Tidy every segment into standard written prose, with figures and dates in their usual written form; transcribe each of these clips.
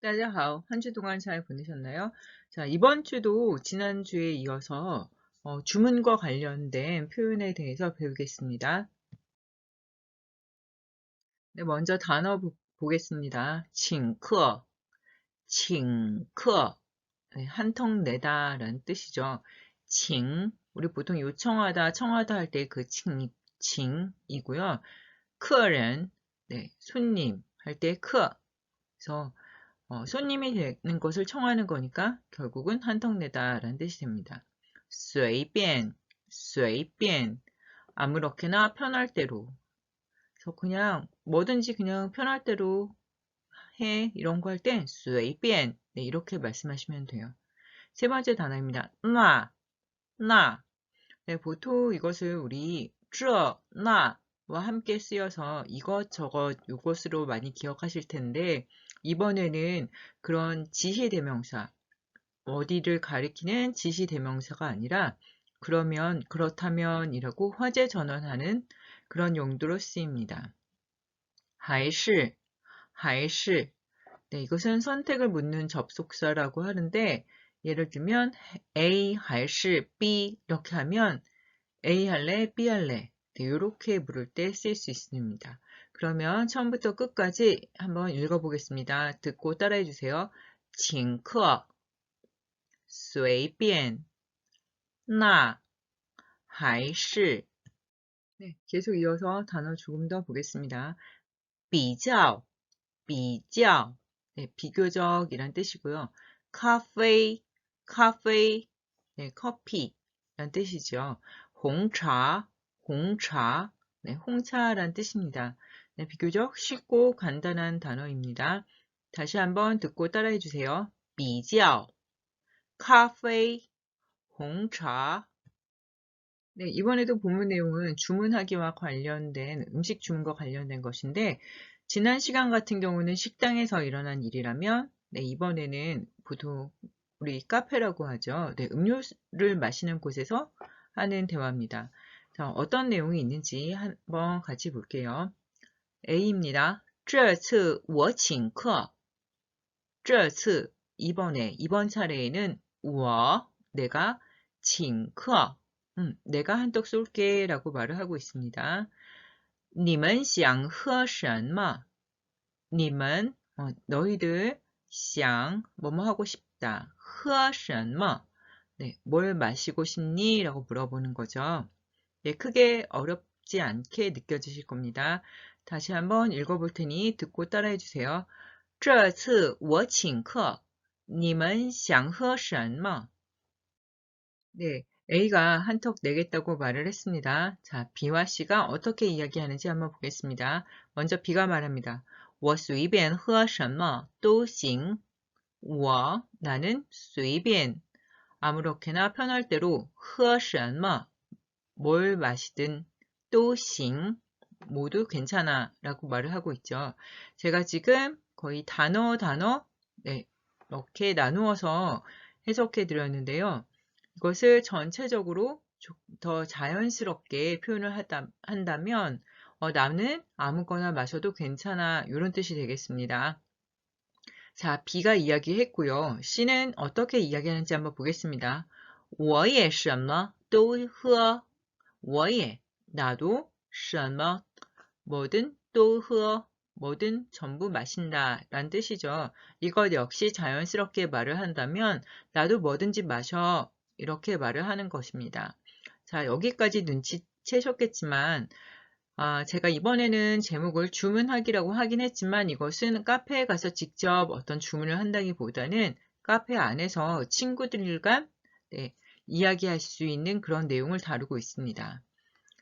大家好. 한 주 동안 잘 보내셨나요? 자, 이번 주도 지난주에 이어서 주문과 관련된 표현에 대해서 배우겠습니다. 네, 먼저 단어 보겠습니다. 请客, 请客. 네, 한턱 내다라는 뜻이죠. 请, 우리 보통 요청하다, 청하다 할 때 그 请이고요. 客人, 네, 손님 할 때 客. 그래서 손님이 되는 것을 청하는 거니까 결국은 한턱 내다라는 뜻이 됩니다. 随便, 아무렇게나 편할 대로. 그래서 그냥 뭐든지 그냥 편할 대로 해 이런 거 할 땐 随便, 네, 이렇게 말씀하시면 돼요. 세 번째 단어입니다. 나. 네, 보통 이것을 우리 这,나와 함께 쓰여서 이것저것 요것으로 많이 기억하실 텐데 이번에는 그런 지시대명사, 어디를 가리키는 지시대명사가 아니라 그러면, 그렇다면 이라고 화제 전환하는 그런 용도로 쓰입니다. 还是. 네, 이것은 선택을 묻는 접속사라고 하는데 예를 들면 A 还是 B 이렇게 하면 A 할래, B 할래. 네, 이렇게 물을 때 쓸 수 있습니다. 그러면 처음부터 끝까지 한번 읽어보겠습니다. 듣고 따라해 주세요. 请客,随便,那,还是. 네, 계속 이어서 단어 조금 더 보겠습니다. 比较, 네, 비교적이란 뜻이고요. 咖啡, 네, 커피란 뜻이죠. 红茶, 네, 홍차란 뜻입니다. 네, 비교적 쉽고 간단한 단어입니다. 다시 한번 듣고 따라해 주세요. 比较, 咖啡, 红茶. 네, 이번에도 본문 내용은 주문하기와 관련된 음식 주문과 관련된 것인데 지난 시간 같은 경우는 식당에서 일어난 일이라면 네, 이번에는 보통 우리 카페라고 하죠. 네, 음료를 마시는 곳에서 하는 대화입니다. 자, 어떤 내용이 있는지 한번 같이 볼게요. A입니다. 这次我请客. 이번 차례에는 我, 내가 请客. 내가 한턱 쏠게 라고 말을 하고 있습니다. 你们想喝什么? 你们, 너희들 想, 뭐뭐 하고 싶다. 喝什么? 네, 뭘 마시고 싶니? 라고 물어보는 거죠. 네, 크게 어렵지 않게 느껴지실 겁니다. 다시 한번 읽어볼 테니 듣고 따라해 주세요. 这次我请客,你们想喝什么? 네, A가 한턱 내겠다고 말을 했습니다. 자, B와 C가 어떻게 이야기하는지 한번 보겠습니다. 먼저 B가 말합니다. 我随便喝什么都行. 나는 随便, 아무렇게나 편할 대로 喝什么, 뭘 마시든 都行, 모두 괜찮아 라고 말을 하고 있죠. 제가 지금 거의 단어, 네, 이렇게 나누어서 해석해 드렸는데요. 이것을 전체적으로 더 자연스럽게 표현을 한다면 나는 아무거나 마셔도 괜찮아 이런 뜻이 되겠습니다. 자, B가 이야기했고요. C는 어떻게 이야기하는지 한번 보겠습니다. 我也什么都喝. 我也, 나도 什么, 뭐든 都喝, 뭐든 전부 마신다 라는 뜻이죠. 이것 역시 자연스럽게 말을 한다면 나도 뭐든지 마셔 이렇게 말을 하는 것입니다. 자, 여기까지 눈치채셨겠지만 제가 이번에는 제목을 주문하기라고 하긴 했지만 이것은 카페에 가서 직접 어떤 주문을 한다기보다는 카페 안에서 친구들과 네, 이야기할 수 있는 그런 내용을 다루고 있습니다.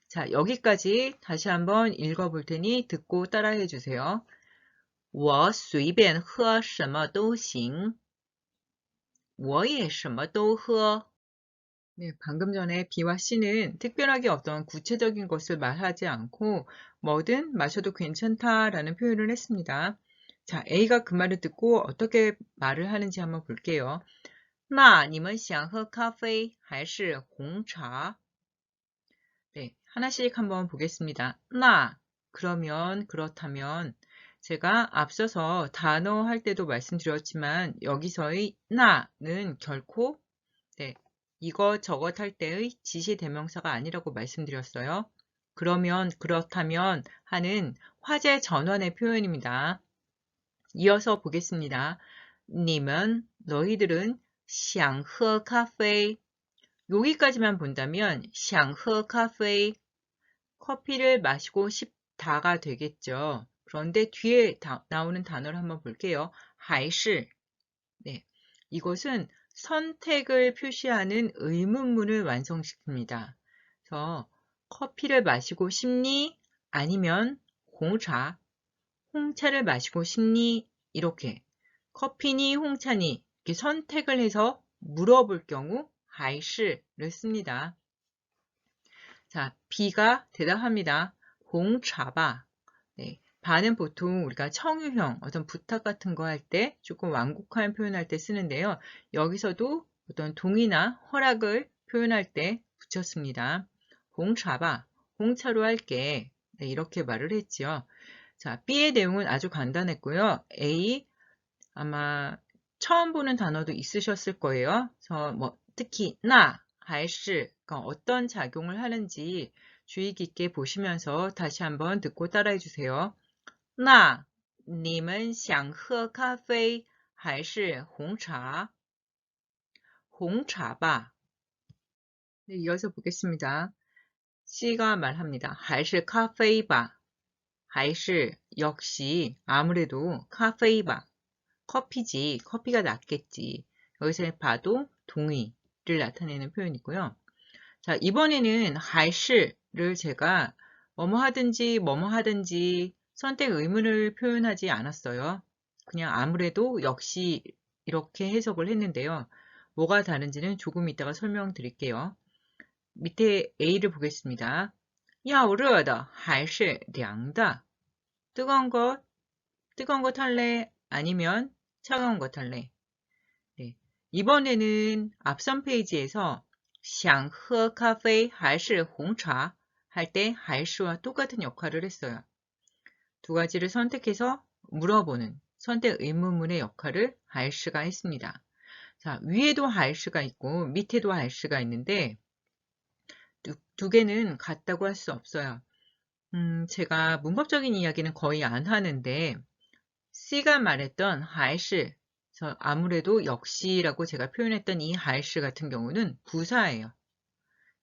자, 여기까지 다시 한번 읽어볼 테니 듣고 따라해 주세요. 我随便喝什么都行. 我也什么都喝. 네, 방금 전에 B와 C는 특별하게 어떤 구체적인 것을 말하지 않고 뭐든 마셔도 괜찮다라는 표현을 했습니다. 자, A가 그 말을 듣고 어떻게 말을 하는지 한번 볼게요. 那你们想喝咖啡还是红茶? 네, 하나씩 한번 보겠습니다. 그러면, 그렇다면. 제가 앞서서 단어 할 때도 말씀드렸지만 여기서의 나는 결코 네, 이것 저것 할 때의 지시대명사가 아니라고 말씀드렸어요. 그렇다면 하는 화제 전환의 표현입니다. 이어서 보겠습니다. 님은 너희들은 想喝咖啡 여기까지만 본다면 想喝咖啡 커피를 마시고 싶다가 되겠죠. 그런데 뒤에 나오는 단어를 한번 볼게요. 还是 네, 이것은 선택을 표시하는 의문문을 완성시킵니다. 그래서 커피를 마시고 싶니? 아니면 홍차를 마시고 싶니? 이렇게 커피니 홍차니 이렇게 선택을 해서 물어볼 경우 还是를 씁니다. 자, B가 대답합니다. 홍차바. 네, 바는 보통 우리가 청유형, 어떤 부탁 같은 거 할 때 조금 완곡한 표현할 때 쓰는데요. 여기서도 어떤 동의나 허락을 표현할 때 붙였습니다. 홍차바, 홍차로 할게. 네, 이렇게 말을 했죠. 자, B의 내용은 아주 간단했고요. A, 아마 처음 보는 단어도 있으셨을 거예요. 그래서 뭐 특히 나, 还是 어떤 작용을 하는지 주의 깊게 보시면서 다시 한번 듣고 따라해 주세요. 那你们想喝咖啡还是红茶？红茶吧. 네, 이어서 보겠습니다. C가 말합니다. 还是咖啡吧. 还是 역시 아무래도 咖啡吧. 커피지, 커피가 낫겠지. 여기서 봐도 동의를 나타내는 표현이고요. 자, 이번에는 还是를 제가 뭐뭐 하든지 선택 의문을 표현하지 않았어요. 그냥 아무래도 역시 이렇게 해석을 했는데요. 뭐가 다른지는 조금 이따가 설명드릴게요. 밑에 A를 보겠습니다. 要热的还是凉的? 뜨거운 것 할래? 아니면 차가운 것 할래? 네. 이번에는 앞선 페이지에서 想喝咖啡还是红茶 할 때 还是와 똑같은 역할을 했어요. 두 가지를 선택해서 물어보는 선택 의문문의 역할을 还是가 했습니다. 자, 위에도 还是가 있고 밑에도 还是가 있는데 두 개는 같다고 할 수 없어요. 제가 문법적인 이야기는 거의 안 하는데 C가 말했던 还是아무래도 역시라고 제가 표현했던 이 还是 같은 경우는 부사예요.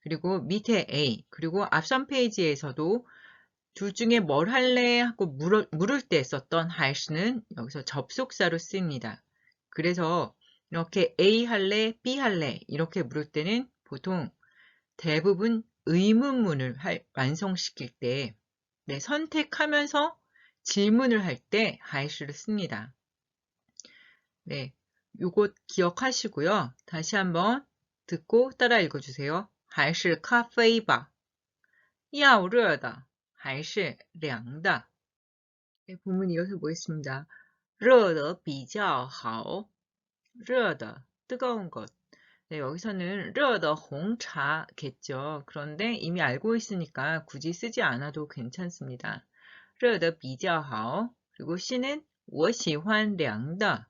그리고 밑에 A, 그리고 앞선 페이지에서도 둘 중에 뭘 할래 하고 물을 때 썼던 还是는 여기서 접속사로 쓰입니다. 그래서 이렇게 A 할래, B 할래 이렇게 물을 때는 보통 대부분 의문문을 완성시킬 때 네, 선택하면서 질문을 할 때 还是를 씁니다. 네, 요것 기억하시고요. 다시 한번 듣고 따라 읽어주세요. 还是咖啡吧要热的还是凉的 네, 본문 이어서 보겠습니다. 热的比较好热的뜨거운 것 네, 여기서는 热的红茶겠죠. 그런데 이미 알고 있으니까 굳이 쓰지 않아도 괜찮습니다. 热的比较好 그리고 C는 我喜欢凉的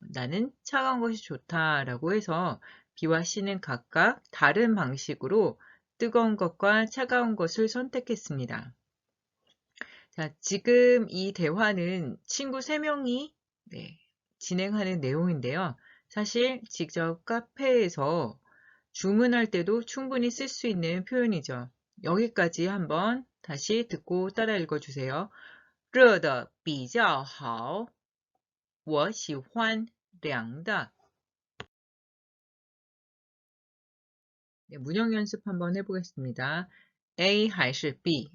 나는 차가운 것이 좋다라고 해서 B와 C는 각각 다른 방식으로 뜨거운 것과 차가운 것을 선택했습니다. 자, 지금 이 대화는 친구 3명이 진행하는 내용인데요. 사실 직접 카페에서 주문할 때도 충분히 쓸 수 있는 표현이죠. 여기까지 한번 다시 듣고 따라 읽어주세요. 热的比较好我喜欢凉的 네, 문형 연습 한번 해보겠습니다. A 还是 B,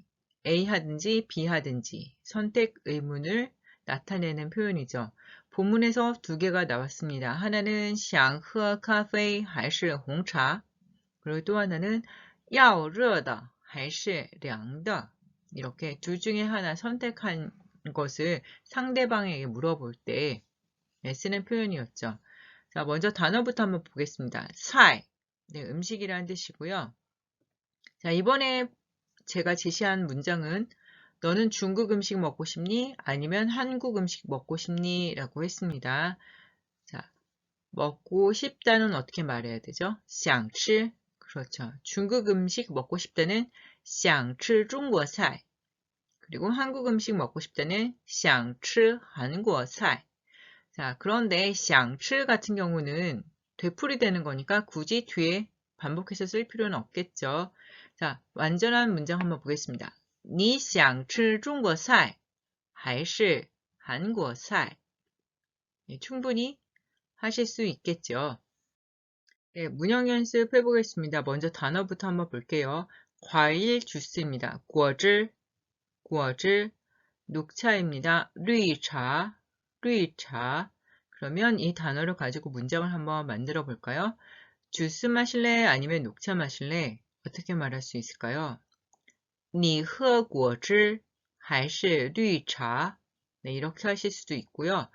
A 하든지 B 하든지 선택 의문을 나타내는 표현이죠. 본문에서 두 개가 나왔습니다. 하나는 想喝咖啡还是红茶 그리고 또 하나는 要热的还是凉的 이렇게 둘 중에 하나 선택한 것을 상대방에게 물어볼 때 쓰는 표현이었죠. 자, 먼저 단어부터 한번 보겠습니다. 菜, 네, 음식이라는 뜻이고요. 자, 이번에 제가 제시한 문장은 너는 중국 음식 먹고 싶니? 아니면 한국 음식 먹고 싶니? 라고 했습니다. 자, 먹고 싶다는 어떻게 말해야 되죠? 想吃. 그렇죠. 중국 음식 먹고 싶다는 想吃 중국菜. 그리고 한국 음식 먹고 싶다는 想吃 한국菜. 자, 그런데 想吃 같은 경우는 되풀이되는 거니까 굳이 뒤에 반복해서 쓸 필요는 없겠죠. 자, 완전한 문장 한번 보겠습니다. 你想吃中国菜还是韩国菜? 네, 충분히 하실 수 있겠죠. 네, 문형 연습 해보겠습니다. 먼저 단어부터 한번 볼게요. 과일 주스입니다. 果汁, 果汁, 녹차입니다. 绿茶, 绿茶. 그러면 이 단어를 가지고 문장을 한번 만들어 볼까요? 주스 마실래? 아니면 녹차 마실래? 어떻게 말할 수 있을까요? 你喝果汁还是绿茶? 네, 이렇게 하실 수도 있고요.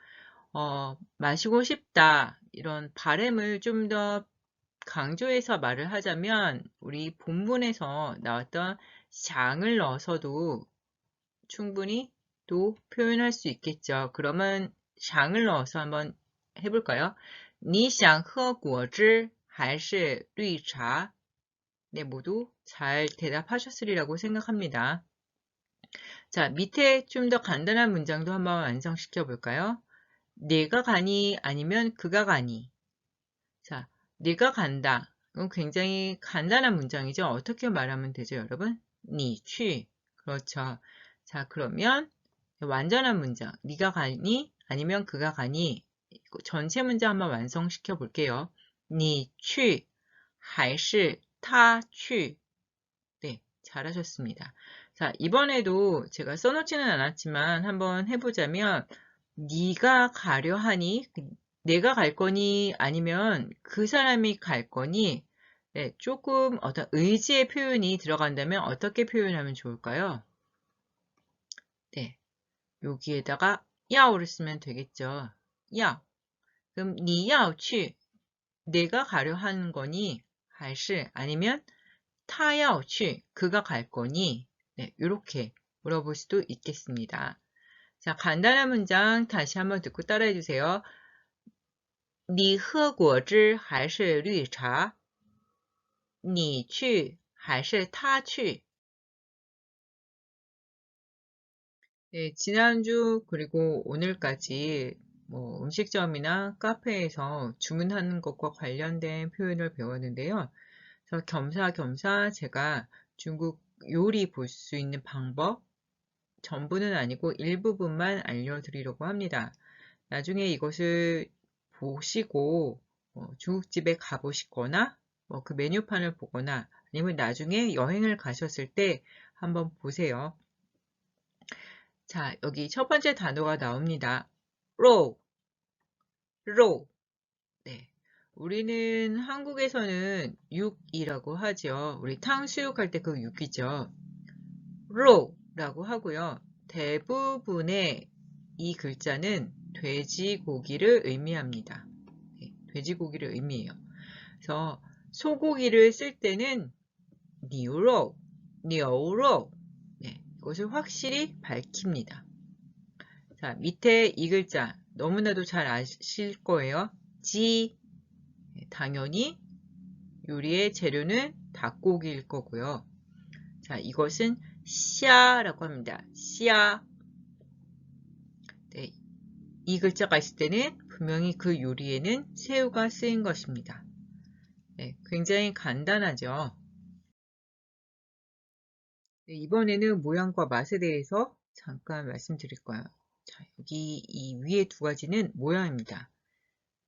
마시고 싶다. 이런 바램을 좀 더 강조해서 말을 하자면 우리 본문에서 나왔던 샹을 넣어서도 충분히 또 표현할 수 있겠죠. 그러면 샹을 넣어서 한번 해볼까요? 你想喝果汁还是绿茶? 네, 모두 잘 대답하셨으리라고 생각합니다. 자, 밑에 좀 더 간단한 문장도 한번 완성시켜 볼까요? 네가 가니 아니면 그가 가니. 자, 네가 간다. 이건 굉장히 간단한 문장이죠. 어떻게 말하면 되죠, 여러분? 你去. 그렇죠. 자, 그러면 완전한 문장. 네가 가니 아니면 그가 가니. 전체 문장 한번 완성시켜 볼게요. 你去还是他去? 네, 잘하셨습니다. 자, 이번에도 제가 써놓지는 않았지만 한번 해보자면 네가 가려 하니? 내가 갈 거니? 아니면 그 사람이 갈 거니? 네, 조금 어떤 의지의 표현이 들어간다면 어떻게 표현하면 좋을까요? 네, 여기에다가 야오를 쓰면 되겠죠. 야. 그럼 你要去 내가 가려 하는 거니? 还是 아니면 他要去 그가 갈 거니? 네, 이렇게 물어볼 수도 있겠습니다. 자, 간단한 문장 다시 한번 듣고 따라해 주세요. 你喝果汁还是绿茶?你去还是他去? 네, 지난주 그리고 오늘까지 음식점이나 카페에서 주문하는 것과 관련된 표현을 배웠는데요. 그래서 겸사겸사 제가 중국 요리 볼 수 있는 방법, 전부는 아니고 일부분만 알려드리려고 합니다. 나중에 이것을 보시고 중국집에 가보시거나 그 메뉴판을 보거나 아니면 나중에 여행을 가셨을 때 한번 보세요. 자, 여기 첫 번째 단어가 나옵니다. 로, 로. 네. 우리는 한국에서는 육이라고 하죠. 우리 탕수육 할 때 그 육이죠. 로라고 하고요. 대부분의 이 글자는 돼지고기를 의미합니다. 네, 돼지고기를 의미해요. 그래서 소고기를 쓸 때는 니우로, 니오로. 네, 이것을 확실히 밝힙니다. 자, 밑에 이 글자 너무나도 잘 아실 거예요. 지. 네, 당연히 요리의 재료는 닭고기일 거고요. 자, 이것은 샤라고 합니다. 샤. 네, 이 글자가 있을 때는 분명히 그 요리에는 새우가 쓰인 것입니다. 네, 굉장히 간단하죠. 네, 이번에는 모양과 맛에 대해서 잠깐 말씀드릴 거예요. 자, 여기 이 위에 두 가지는 모양입니다.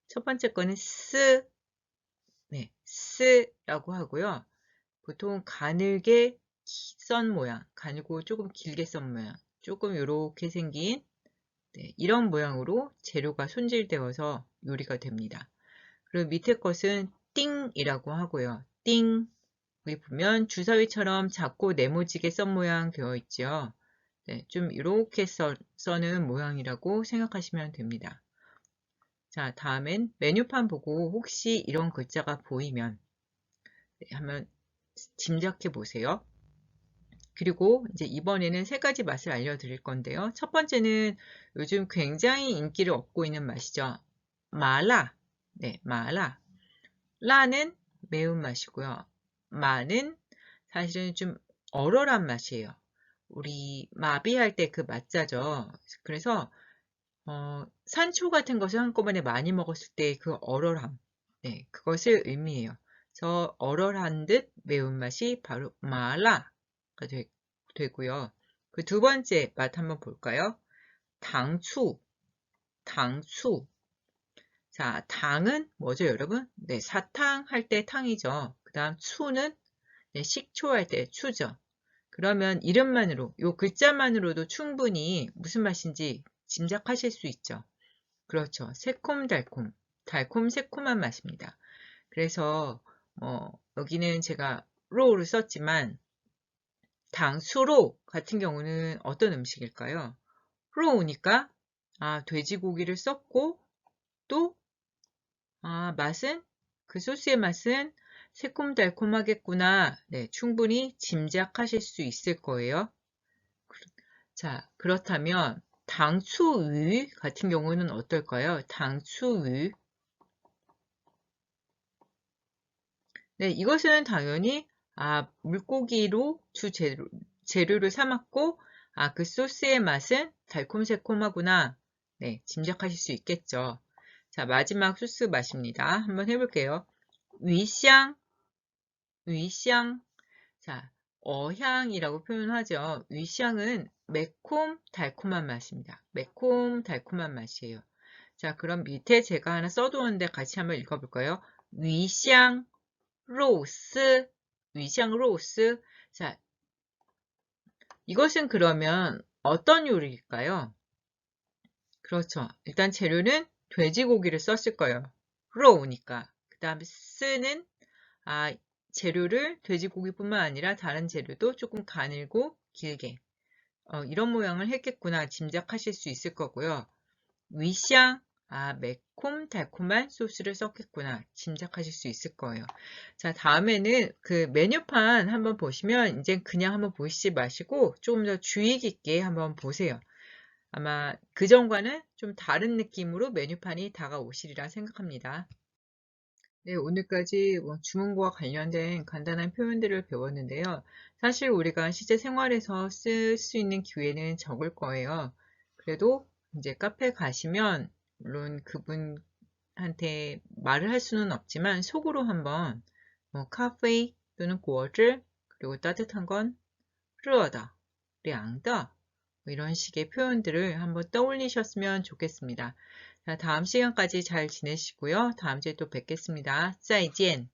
첫 번째 거는 네, 스라고 하고요. 보통 가늘게 썬 모양, 가늘고 조금 길게 썬 모양, 조금 이렇게 생긴 네, 이런 모양으로 재료가 손질되어서 요리가 됩니다. 그리고 밑에 것은 띵이라고 하고요. 띵. 여기 보면 주사위처럼 작고 네모지게 썬 모양 되어 있죠. 네, 좀 이렇게 써는 모양이라고 생각하시면 됩니다. 자, 다음엔 메뉴판 보고 혹시 이런 글자가 보이면 네, 한번 짐작해 보세요. 그리고 이제 이번에는 세 가지 맛을 알려드릴 건데요. 첫 번째는 요즘 굉장히 인기를 얻고 있는 맛이죠. 마라. 네, 마라. 라는 매운맛이고요. 마는 사실은 좀 얼얼한 맛이에요. 우리 마비할 때 그 맛자죠. 그래서 산초 같은 것을 한꺼번에 많이 먹었을 때 그 얼얼함, 네, 그것을 의미해요. 그래서 얼얼한 듯 매운맛이 바로 마라가 되고요. 그 두 번째 맛 한번 볼까요? 당추, 당추. 자, 당은 뭐죠, 여러분? 네, 사탕 할 때 탕이죠. 그 다음 추는 네, 식초 할 때 추죠. 그러면 이름만으로, 요 글자만으로도 충분히 무슨 맛인지 짐작하실 수 있죠. 그렇죠. 새콤달콤, 달콤새콤한 맛입니다. 그래서 여기는 제가 로우를 썼지만 당수로 같은 경우는 어떤 음식일까요? 로우니까 돼지고기를 썼고 또 맛은 그 소스의 맛은 새콤달콤하겠구나. 네, 충분히 짐작하실 수 있을 거예요. 자, 그렇다면 당추위 같은 경우는 어떨까요? 당추위. 네, 이것은 당연히 물고기로 재료를 삼았고 그 소스의 맛은 달콤새콤하구나. 네, 짐작하실 수 있겠죠. 자, 마지막 소스 맛입니다. 한번 해볼게요. 위샹, 위샹. 자, 어향이라고 표현하죠. 위샹은 매콤 달콤한 맛입니다. 매콤 달콤한 맛이에요. 자, 그럼 밑에 제가 하나 써두었는데 같이 한번 읽어볼까요? 위샹 로스, 위샹 로스. 자, 이것은 그러면 어떤 요리일까요? 그렇죠. 일단 재료는 돼지고기를 썼을 거예요. 로우니까. 그 다음에 스는 재료를 돼지고기뿐만 아니라 다른 재료도 조금 가늘고 길게 이런 모양을 했겠구나 짐작하실 수 있을 거고요. 위샹, 매콤 달콤한 소스를 썼겠구나 짐작하실 수 있을 거예요. 자, 다음에는 그 메뉴판 한번 보시면 이제 그냥 한번 보시지 마시고 조금 더 주의 깊게 한번 보세요. 아마 그전과는 좀 다른 느낌으로 메뉴판이 다가오시리라 생각합니다. 네, 오늘까지 주문과 관련된 간단한 표현들을 배웠는데요. 사실 우리가 실제 생활에서 쓸 수 있는 기회는 적을 거예요. 그래도 이제 카페 가시면 물론 그분한테 말을 할 수는 없지만 속으로 한번 카페 또는 果汁 그리고 따뜻한 건 热的, 凉的 이런 식의 표현들을 한번 떠올리셨으면 좋겠습니다. 자, 다음 시간까지 잘 지내시고요. 다음 주에 또 뵙겠습니다. 再见.